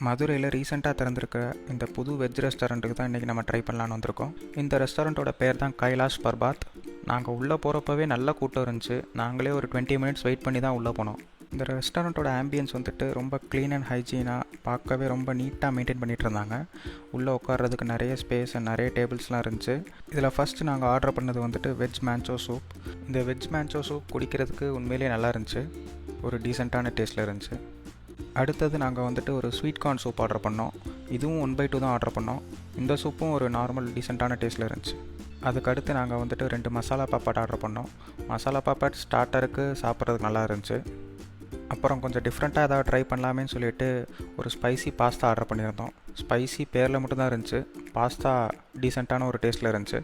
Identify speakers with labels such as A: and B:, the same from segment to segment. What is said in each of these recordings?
A: மதுரையில் ரீசெண்டாக திறந்திருக்க இந்த புது வெஜ் ரெஸ்டாரண்ட்டுக்கு தான் இன்றைக்கி நம்ம ட்ரை பண்ணலான்னு வந்திருக்கோம். இந்த ரெஸ்டாரண்ட்டோட பேர் தான் கைலாஷ் பர்பாத். நாங்கள் உள்ளே போகிறப்பவே நல்ல கூட்டம் இருந்துச்சு. நாங்களே ஒரு 20 மினிட்ஸ் வெயிட் பண்ணி தான் உள்ளே போனோம். இந்த ரெஸ்டாரண்ட்டோட ஆம்பியன்ஸ் வந்துட்டு ரொம்ப க்ளீன் அண்ட் ஹைஜீனாக, பார்க்கவே ரொம்ப நீட்டாக மெயின்டைன் பண்ணிகிட்டு இருந்தாங்க. உள்ளே உட்கார்றதுக்கு நிறைய ஸ்பேஸ் அண்ட் நிறைய டேபிள்ஸ்லாம் இருந்துச்சு. இதில் ஃபஸ்ட்டு நாங்கள் ஆர்டர் பண்ணது வந்துட்டு வெஜ் மேன்ச்சோ சூப். இந்த வெஜ் மேன்ச்சோ சூப் குடிக்கிறதுக்கு உண்மையிலேயே நல்லா இருந்துச்சு. ஒரு டீசெண்டான டேஸ்ட்டில் இருந்துச்சு. அடுத்தது நாங்கள் வந்துட்டு ஒரு ஸ்வீட் கார்ன் சூப் ஆர்டர் பண்ணோம். இதுவும் 1/2 தான் ஆர்டர் பண்ணோம். இந்த சூப்பும் ஒரு நார்மல் டீசெண்டான டேஸ்ட்டில் இருந்துச்சு. அதுக்கடுத்து நாங்கள் வந்துட்டு 2 மசாலா பாப்பாட் ஆர்டர் பண்ணோம். மசாலா பாப்பாட் ஸ்டார்டருக்கு சாப்பிட்றதுக்கு நல்லா இருந்துச்சு. அப்புறம் கொஞ்சம் டிஃப்ரெண்ட்டாக ஏதாவது ட்ரை பண்ணலாமேன்னு சொல்லிட்டு ஒரு ஸ்பைசி பாஸ்தா ஆர்டர் பண்ணியிருந்தோம். ஸ்பைசி பேரில் மட்டும்தான் இருந்துச்சு. பாஸ்தா டீசெண்டான ஒரு டேஸ்ட்டில் இருந்துச்சு.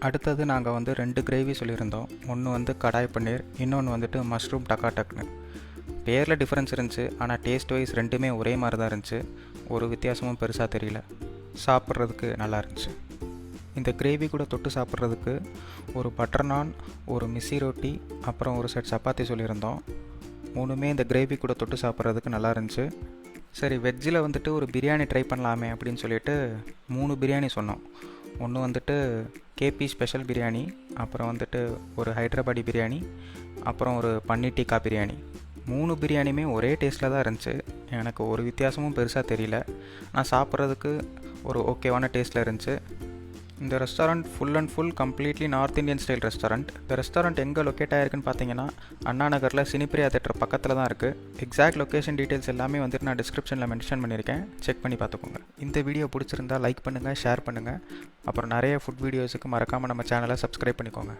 A: அடுத்தது நாங்கள் வந்து 2 கிரேவி சொல்லியிருந்தோம். ஒன்று வந்து கடாய் பன்னீர், இன்னொன்று வந்துட்டு மஷ்ரூம் டக்காடக்னு. பேரில் டிஃப்ரென்ஸ் இருந்துச்சு, ஆனால் டேஸ்ட் வைஸ் ரெண்டுமே ஒரே மாதிரி தான் இருந்துச்சு. ஒரு வித்தியாசமும் பெருசாக தெரியல. சாப்பிட்றதுக்கு நல்லா இருந்துச்சு. இந்த கிரேவி கூட தொட்டு சாப்பிட்றதுக்கு ஒரு பட்டர் நான், ஒரு மிஸ்ஸி ரொட்டி, அப்புறம் ஒரு செட் சப்பாத்தி சொல்லியிருந்தோம். மூணுமே இந்த கிரேவி கூட தொட்டு சாப்பிட்றதுக்கு நல்லா இருந்துச்சு. சரி, வெஜ்ஜில் வந்துட்டு ஒரு பிரியாணி ட்ரை பண்ணலாமே அப்படின்னு சொல்லிட்டு 3 பிரியாணி சொன்னோம். ஒன்று வந்துட்டு கேபி ஸ்பெஷல் பிரியாணி, அப்புறம் வந்துட்டு ஒரு ஹைதராபாடி பிரியாணி, அப்புறம் ஒரு பன்னீர் டிக்கா பிரியாணி. 3 பிரியாணியுமே ஒரே டேஸ்ட்டில் தான் இருந்துச்சு. எனக்கு ஒரு வித்தியாசமும் பெருசாக தெரியல. நான் சாப்பிட்றதுக்கு ஒரு ஓகேவான டேஸ்ட்டில் இருந்துச்சு. இந்த restaurant full and full completely north Indian style restaurant. இந்த ரெஸ்டாரண்ட் எங்கே லொக்கேட் ஆகிருக்குன்னு பார்த்தீங்கன்னா, அண்ணா நகரில் சினிப்பிரியா தேட்டர் பக்கத்தில் தான் இருக்குது. எக்ஸாக்ட் லொக்கேஷன் டீட்டெயில்ஸ் எல்லாமே வந்துட்டு நான் டிஸ்கிரிப்ஷனில் மென்ஷன் பண்ணியிருக்கேன். செக் பண்ணி பார்த்துக்கோங்க. இந்த வீடியோ பிடிச்சிருந்தா லைக் பண்ணுங்கள், ஷேர் பண்ணுங்கள். அப்புறம் நிறைய ஃபுட் வீடியோஸுக்கு மறக்காமல் நம்ம சேனலை சப்ஸ்கிரைப் பண்ணிக்கோங்க.